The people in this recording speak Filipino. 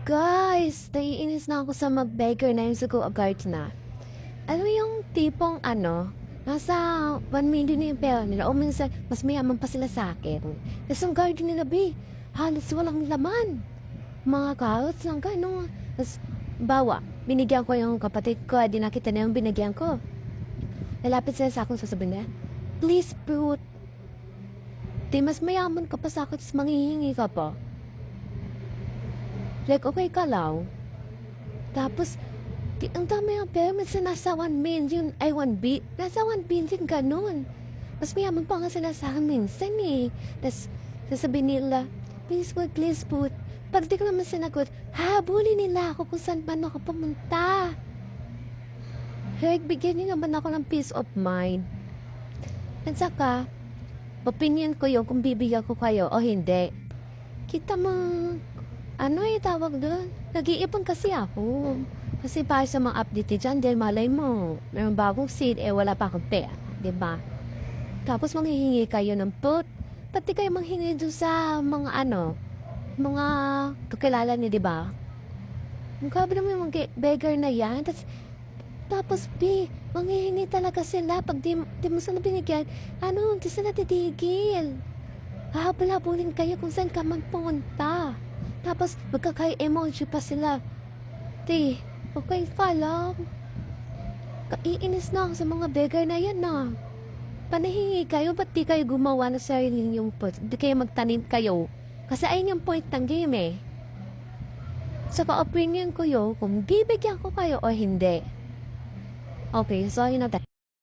Guys, naiinis na ako sa mag-beggar na yung sa Go Agart na. Alam mo yung tipong nasa 1 million na yung pera nila o minsan mas mayaman pa sila sa akin. Tapos yung garden nila, halos walang laman. Mga carrots lang gano'n. Tapos, bawa, binigyan ko yung kapatid ko, di nakita na yung binigyan ko. Lalapit sila sa akin, sasabihin na, please, fruit. Di, mas mayaman ka pa sa akin, tapos manghihingi ka pa. Like, okay ka lang. Tapos, ang dami ang pera, minsan nasa 1 million, 1 nasa 1 billion ganun. Mas mayaman pa nga sila sa akin minsan eh. Tapos, sasabihin nila, please put. Pag di ko naman sinagot, habulin nila ako kung saan man ako pumunta. Like, bigyan niyo naman ako ng peace of mind. At saka, opinion ko yun kung bibigyan ko kayo o hindi. Kita mo, tawag doon? Nag-iipon kasi ako. Kasi para sa mga update dyan, dahil malay mo, mayroong bagong seed, wala pa akong pera. Diba? Tapos manghihingi kayo ng put. Pati kayo manghingi doon sa mga kakilala niyo, diba? Ang grabe naman yung mga beggar na yan. Tapos, manghihingi talaga sila. Pag di mo sila binigyan, di sila titigil. Hahabol-habulin kayo kung saan ka man pumunta. Tapos, magkakay-emoji pa sila. Okay ka lang. Kaiinis na ako sa mga beggar na yan Panahingi kayo, ba't di kayo gumawa ng sarili niyong put? Di kayo magtanim kayo. Kasi ayun yung point ng game eh. Sa ka-opinion ko yun, kung bibigyan ko kayo o hindi. Okay, so yun na tayo.